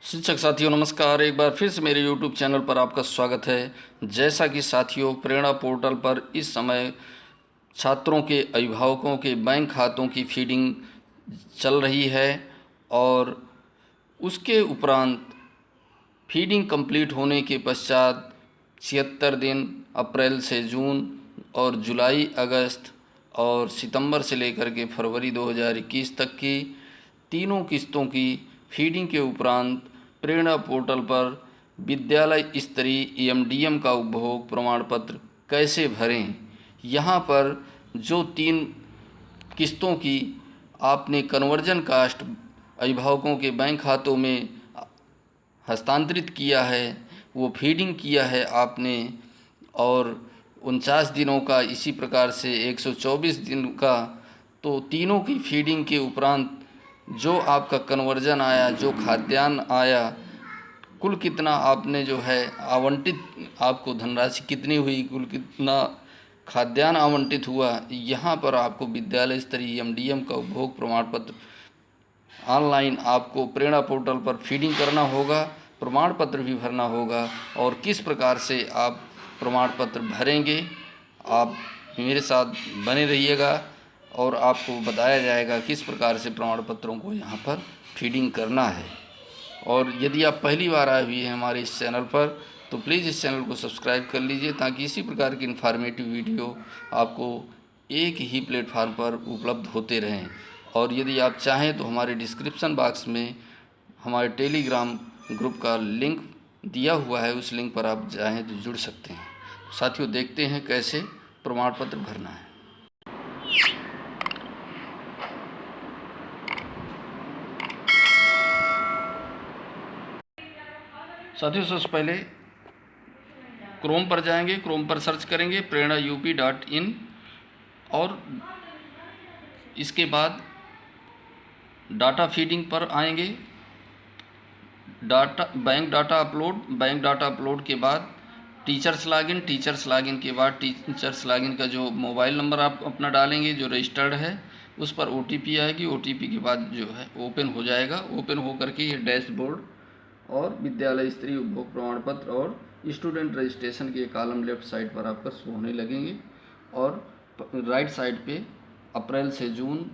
शिक्षक साथियों नमस्कार। एक बार फिर से मेरे YouTube चैनल पर आपका स्वागत है। जैसा कि साथियों प्रेरणा पोर्टल पर इस समय छात्रों के अभिभावकों के बैंक खातों की फीडिंग चल रही है और उसके उपरांत फीडिंग कंप्लीट होने के पश्चात 76 दिन अप्रैल से जून और जुलाई अगस्त और सितंबर से लेकर के फरवरी 2021 तक की तीनों किस्तों की फीडिंग के उपरांत प्रेरणा पोर्टल पर विद्यालय स्तरीय EMDM का उपभोग प्रमाण पत्र कैसे भरें। यहाँ पर जो 3 किस्तों की आपने कन्वर्जन कास्ट अभिभावकों के बैंक खातों में हस्तांतरित किया है, वो फीडिंग किया है आपने, और 49 दिनों का, इसी प्रकार से 124 दिन का, तो तीनों की फीडिंग के उपरांत जो आपका कन्वर्जन आया, जो खाद्यान्न आया, कुल कितना आपने जो है आवंटित, आपको धनराशि कितनी हुई, कुल कितना खाद्यान्न आवंटित हुआ, यहाँ पर आपको विद्यालय स्तरीय EMDM का उपभोग प्रमाण पत्र ऑनलाइन आपको प्रेरणा पोर्टल पर फीडिंग करना होगा, प्रमाण पत्र भी भरना होगा। और किस प्रकार से आप प्रमाण पत्र भरेंगे, आप मेरे साथ बने रहिएगा और आपको बताया जाएगा किस प्रकार से प्रमाण पत्रों को यहाँ पर फीडिंग करना है। और यदि आप पहली बार आए हुए हैं हमारे इस चैनल पर तो प्लीज़ इस चैनल को सब्सक्राइब कर लीजिए, ताकि इसी प्रकार की इन्फॉर्मेटिव वीडियो आपको एक ही प्लेटफार्म पर उपलब्ध होते रहें। और यदि आप चाहें तो हमारे डिस्क्रिप्शन बॉक्स में हमारे टेलीग्राम ग्रुप का लिंक दिया हुआ है, उस लिंक पर आप चाहें तो जुड़ सकते हैं। साथियों देखते हैं कैसे प्रमाण पत्र भरना है। साथियों सबसे पहले क्रोम पर जाएंगे, क्रोम पर सर्च करेंगे prerana.up.in और इसके बाद डाटा फीडिंग पर आएंगे। बैंक डाटा अपलोड के बाद टीचर्स लॉगिन के बाद टीचर्स लॉगिन का जो मोबाइल नंबर आप अपना डालेंगे जो रजिस्टर्ड है, उस पर OTP आएगी। OTP के बाद जो है ओपन हो जाएगा। ओपन हो करके ये डैशबोर्ड और विद्यालय स्तरीय उपभोग प्रमाण पत्र और स्टूडेंट रजिस्ट्रेशन के कॉलम लेफ्ट साइड पर आपका शो होने लगेंगे, और राइट साइड पे अप्रैल से जून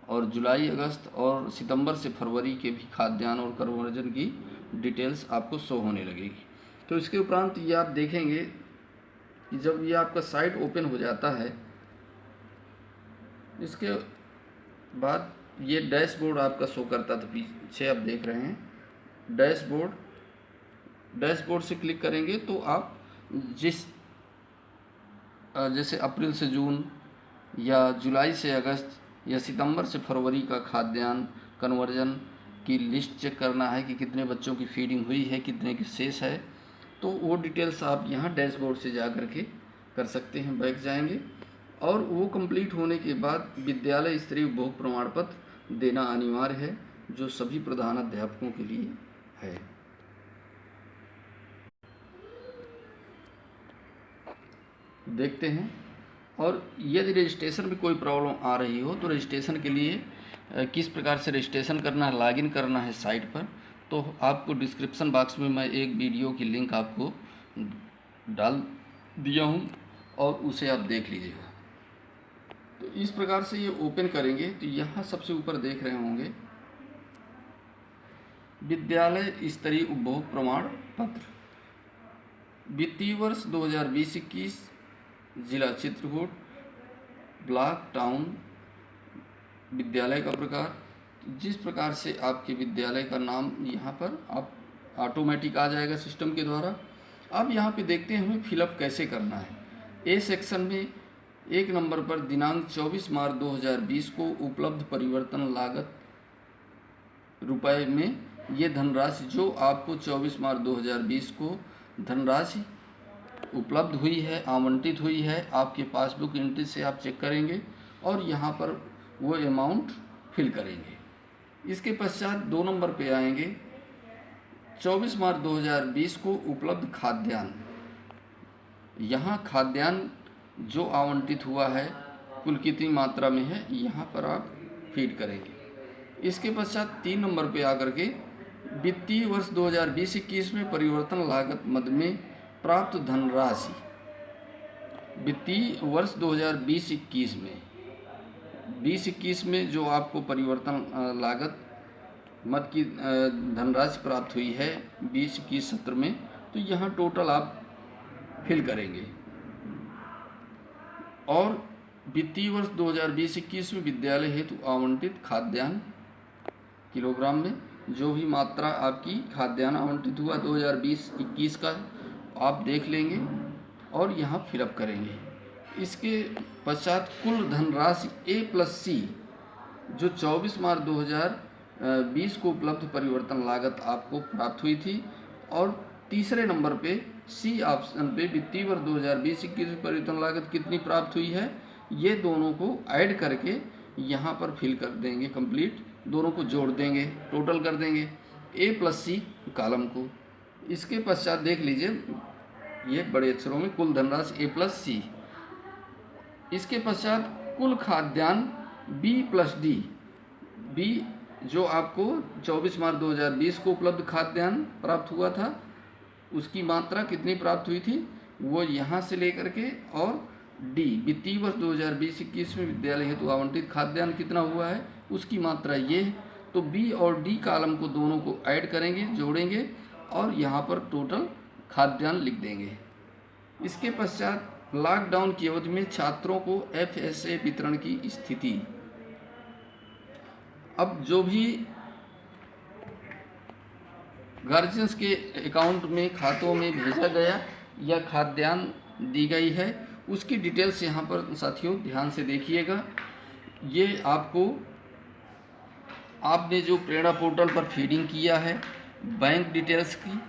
और जुलाई अगस्त और सितंबर से फरवरी के भी खाद्यान्न और कन्वर्जन की डिटेल्स आपको शो होने लगेगी। तो इसके उपरांत ये आप देखेंगे कि जब ये आपका साइट ओपन हो जाता है, इसके बाद ये डैशबोर्ड आपका शो करता था, पीछे आप देख रहे हैं डैशबोर्ड से क्लिक करेंगे तो आप जैसे अप्रैल से जून या जुलाई से अगस्त या सितंबर से फरवरी का खाद्यान्न कन्वर्जन की लिस्ट चेक करना है कि कितने बच्चों की फीडिंग हुई है, कितने की शेष है, तो वो डिटेल्स आप यहाँ डैशबोर्ड से जा कर के कर सकते हैं। बैक जाएंगे और वो कंप्लीट होने के बाद विद्यालय स्तरीय उपभोग प्रमाण पत्र देना अनिवार्य है, जो सभी प्रधानाध्यापकों के लिए है। देखते हैं। और यदि रजिस्ट्रेशन में कोई प्रॉब्लम आ रही हो तो रजिस्ट्रेशन के लिए किस प्रकार से रजिस्ट्रेशन करना है, लॉगिन करना है साइट पर, तो आपको डिस्क्रिप्शन बॉक्स में मैं एक वीडियो की लिंक आपको डाल दिया हूँ और उसे आप देख लीजिएगा। तो इस प्रकार से ये ओपन करेंगे तो यहाँ सबसे ऊपर देख रहे होंगे विद्यालय स्तरीय उपभोग प्रमाण पत्र, वित्तीय वर्ष 2020-21, जिला चित्रकूट, ब्लॉक टाउन, विद्यालय का प्रकार। जिस प्रकार से आपके विद्यालय का नाम यहाँ पर आप ऑटोमेटिक आ जाएगा सिस्टम के द्वारा। अब यहाँ पे देखते हैं हमें फिलअप कैसे करना है। ए सेक्शन में 1 नंबर पर दिनांक 24 मार्च 2020 को उपलब्ध परिवर्तन लागत रुपए में ये धनराशि जो आपको 24 मार्च 2020 को धनराशि उपलब्ध हुई है, आवंटित हुई है, आपके पासबुक एंट्री से आप चेक करेंगे और यहाँ पर वो अमाउंट फिल करेंगे। इसके पश्चात 2 नंबर पे आएंगे, 24 मार्च 2020 को उपलब्ध खाद्यान्न। यहाँ खाद्यान्न जो आवंटित हुआ है कुल कितनी मात्रा में है, यहाँ पर आप फीड करेंगे। इसके पश्चात 3 नंबर पे आकर के वित्तीय वर्ष 2020-21 में परिवर्तन लागत मद में प्राप्त धनराशि। वित्तीय वर्ष 2020-21 में 20-21 में जो आपको परिवर्तन लागत मद की धनराशि प्राप्त हुई है 20-21 सत्र में, तो यहाँ टोटल आप फिल करेंगे। और वित्तीय वर्ष 2020-21 में विद्यालय हेतु आवंटित खाद्यान्न किलोग्राम में जो भी मात्रा आपकी खाद्यान्न आवंटित हुआ 2020-21 का आप देख लेंगे और यहाँ फिलअप करेंगे। इसके पश्चात कुल धनराशि A+C जो 24 मार्च 2020 को उपलब्ध परिवर्तन लागत आपको प्राप्त हुई थी, और तीसरे नंबर पे C ऑप्शन पे वित्तीय वर्ष 2020-21 परिवर्तन लागत कितनी प्राप्त हुई है, ये दोनों को ऐड करके यहाँ पर फिल कर देंगे कंप्लीट, दोनों को जोड़ देंगे, टोटल कर देंगे A+C कॉलम को। इसके पश्चात देख लीजिए ये बड़े अक्षरों में कुल धनराशि A+C। इसके पश्चात कुल खाद्यान्न B+D। B जो आपको 24 मार्च 2020 को उपलब्ध खाद्यान्न प्राप्त हुआ था, उसकी मात्रा कितनी प्राप्त हुई थी वो यहाँ से लेकर के, और D वित्तीय वर्ष 2020-21 में विद्यालय हेतु आवंटित खाद्यान्न कितना हुआ है उसकी मात्रा ये है। तो B और D कॉलम को दोनों को ऐड करेंगे, जोड़ेंगे और यहाँ पर टोटल खाद्यान्न लिख देंगे। इसके पश्चात लॉकडाउन की अवधि में छात्रों को FSA वितरण की स्थिति। अब जो भी गार्जियंस के अकाउंट में खातों में भेजा गया या खाद्यान्न दी गई है उसकी डिटेल्स यहाँ पर साथियों ध्यान से देखिएगा। ये आपने जो प्रेरणा पोर्टल पर फीडिंग किया है बैंक डिटेल्स की,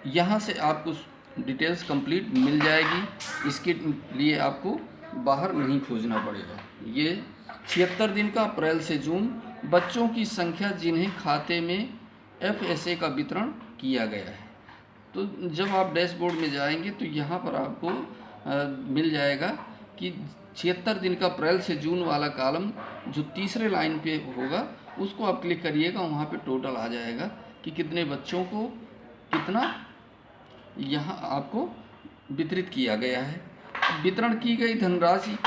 यहाँ से आपको डिटेल्स कंप्लीट मिल जाएगी। इसके लिए आपको बाहर नहीं खोजना पड़ेगा। ये 76 दिन का अप्रैल से जून बच्चों की संख्या जिन्हें खाते में FSA का वितरण किया गया है। तो जब आप डैशबोर्ड में जाएंगे तो यहाँ पर आपको मिल जाएगा कि 76 दिन का अप्रैल से जून वाला कॉलम जो तीसरे लाइन पे होगा उसको आप क्लिक करिएगा, वहाँ पे टोटल आ जाएगा कि कितने बच्चों को कितना यहाँ आपको वितरित किया गया है। वितरण की गई धनराशि,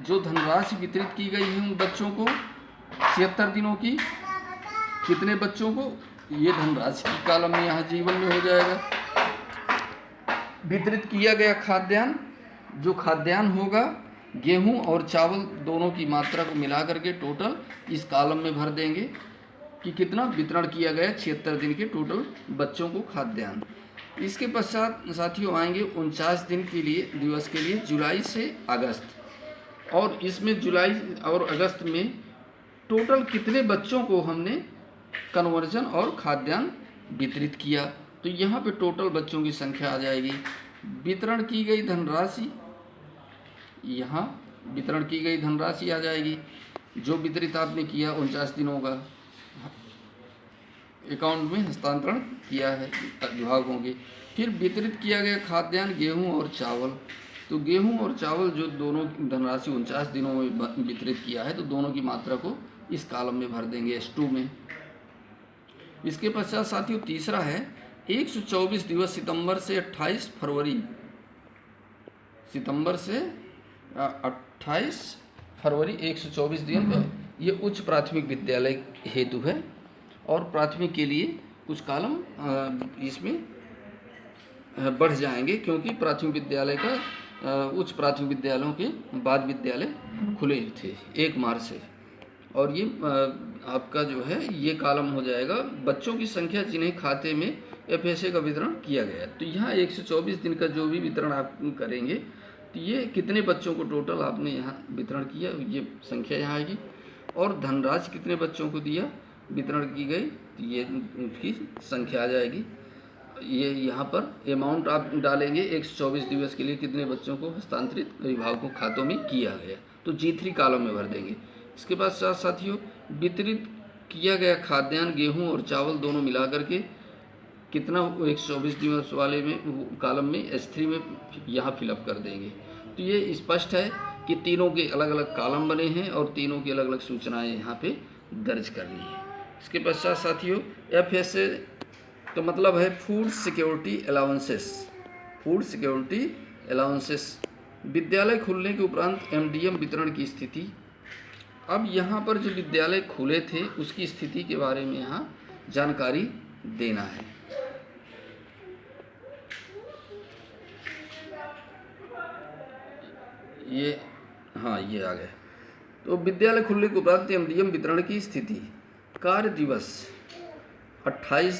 जो धनराशि वितरित की गई है उन बच्चों को 76 दिनों की कितने बच्चों को, ये धनराशि की कॉलम में यहाँ जीवन में हो जाएगा। वितरित किया गया खाद्यान्न, जो खाद्यान्न होगा गेहूं और चावल दोनों की मात्रा को मिला करके टोटल इस कॉलम में भर देंगे कि कितना वितरण किया गया 76 दिन के टोटल बच्चों को खाद्यान्न। इसके पश्चात साथियों आएंगे 49 दिन के लिए दिवस के लिए जुलाई से अगस्त, और इसमें जुलाई और अगस्त में टोटल कितने बच्चों को हमने कन्वर्जन और खाद्यान्न वितरित किया, तो यहाँ पे टोटल बच्चों की संख्या आ जाएगी। वितरण की गई धनराशि, यहाँ वितरण की गई धनराशि आ जाएगी जो वितरित आपने किया 49 दिनों का अकाउंट में हस्तांतरण किया है विभागों के। फिर वितरित किया गया खाद्यान्न गेहूं और चावल, तो गेहूं और चावल जो दोनों धनराशि 49 दिनों में वितरित किया है तो दोनों की मात्रा को इस कॉलम में भर देंगे S2 में। इसके पश्चात साथियों तीसरा है 124 दिवस सितंबर से 28 फरवरी, सितंबर से 28 फरवरी 124 दिन का, ये उच्च प्राथमिक विद्यालय हेतु है और प्राथमिक के लिए कुछ कॉलम इसमें बढ़ जाएंगे क्योंकि प्राथमिक विद्यालय का उच्च प्राथमिक विद्यालयों के बाद विद्यालय खुले थे 1 मार्च से, और ये आपका जो है ये कॉलम हो जाएगा बच्चों की संख्या जिन्हें खाते में FSA का वितरण किया गया। तो यहाँ 124 दिन का जो भी वितरण आप करेंगे तो ये कितने बच्चों को टोटल आपने यहाँ वितरण किया ये संख्या यहाँ आएगी, और धनराशि कितने बच्चों को दिया वितरण की गई तो ये उसकी संख्या आ जाएगी। ये यहाँ पर अमाउंट आप डालेंगे 124 दिवस के लिए कितने बच्चों को हस्तांतरित विभागों खातों में किया गया, तो G3 कॉलम में भर देंगे। इसके बाद साथियों वितरित किया गया खाद्यान्न गेहूं और चावल दोनों मिला करके कितना 124 दिवस वाले में कॉलम में S3 में यहाँ फिलअप कर देंगे। तो ये स्पष्ट है कि तीनों के अलग अलग कॉलम बने हैं और तीनों की अलग अलग सूचनाएं यहाँ पे दर्ज करनी है। इसके पश्चात साथियों FSA का मतलब है food security allowances. Food security allowances, विद्यालय खुलने के उपरांत MDM वितरण की स्थिति। अब यहाँ पर जो विद्यालय खुले थे उसकी स्थिति के बारे में यहाँ जानकारी देना है। ये आ गए। तो विद्यालय खुलने के उपरांत MDM वितरण की स्थिति। कार्य दिवस 28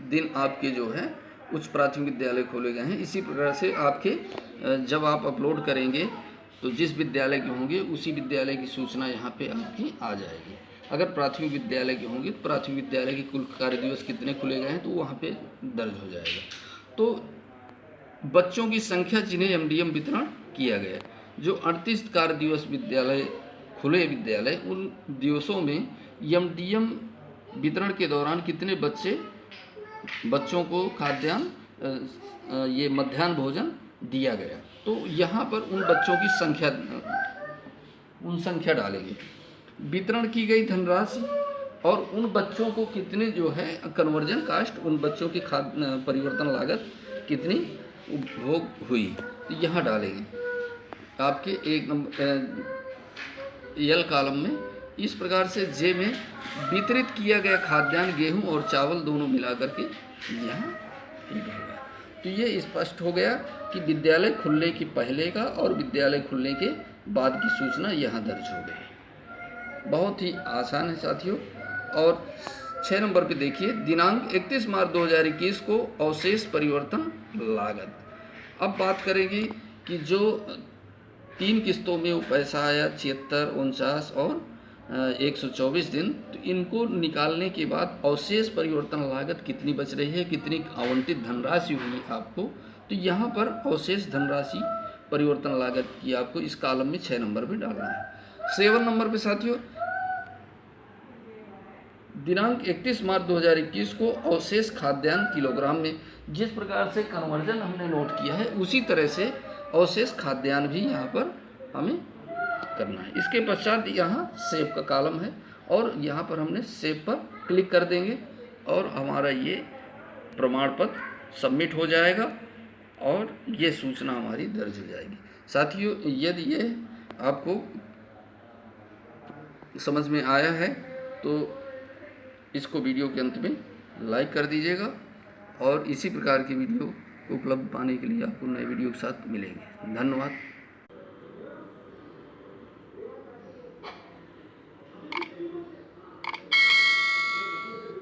दिन आपके जो है उच्च प्राथमिक विद्यालय खोले गए हैं। इसी प्रकार से आपके जब आप अपलोड करेंगे तो जिस विद्यालय के होंगे उसी विद्यालय की सूचना यहाँ पे आपकी आ जाएगी। अगर प्राथमिक विद्यालय के होंगे तो प्राथमिक विद्यालय के कुल कार्य दिवस कितने खुले गए हैं तो वहाँ पे दर्ज हो जाएगा। तो बच्चों की संख्या जिन्हें MDM वितरण किया गया, जो 38 कार्य दिवस विद्यालय खुले विद्यालय, उन दिवसों में MDM वितरण के दौरान कितने बच्चों को खाद्यान्न ये मध्याह्न भोजन दिया गया। तो यहाँ पर उन बच्चों की संख्या डालेंगे, वितरण की गई धनराशि और उन बच्चों को कितने जो है कन्वर्जन कास्ट, उन बच्चों की परिवर्तन लागत कितनी उपभोग हुई, तो यहाँ डालेंगे आपके 1 नंबर L कॉलम में। इस प्रकार से J में वितरित किया गया खाद्यान्न गेहूं और चावल दोनों मिलाकर के यहाँ फीड होगा। तो ये स्पष्ट हो गया कि विद्यालय खुलने के पहले का और विद्यालय खुलने के बाद की सूचना यहाँ दर्ज हो गई। बहुत ही आसान है साथियों। और 6 नंबर पे देखिए, दिनांक 31 मार्च 2021 को अवशेष परिवर्तन लागत। अब बात करेंगे कि जो 3 किस्तों में वो पैसा आया 76, 49 और 124 दिन, तो इनको निकालने के बाद अवशेष परिवर्तन लागत कितनी बच रही है, कितनी आवंटित धनराशि हुई आपको, तो यहाँ पर अवशेष धनराशि परिवर्तन लागत की आपको इस कॉलम में 6 नंबर पे डालना है। 7 नंबर पे साथियों, दिनांक 31 मार्च 2021 को अवशेष खाद्यान्न किलोग्राम में, जिस प्रकार से कन्वर्जन हमने नोट किया है उसी तरह से अवशेष खाद्यान्न भी यहाँ पर हमें करना है। इसके पश्चात यहाँ सेव का कॉलम है और यहाँ पर हमने सेव पर क्लिक कर देंगे और हमारा ये प्रमाण पत्र सबमिट हो जाएगा और ये सूचना हमारी दर्ज हो जाएगी। साथियों, यदि ये आपको समझ में आया है तो इसको वीडियो के अंत में लाइक कर दीजिएगा और इसी प्रकार की वीडियो उपलब्ध पाने के लिए आपको नए वीडियो के साथ मिलेंगे। धन्यवाद।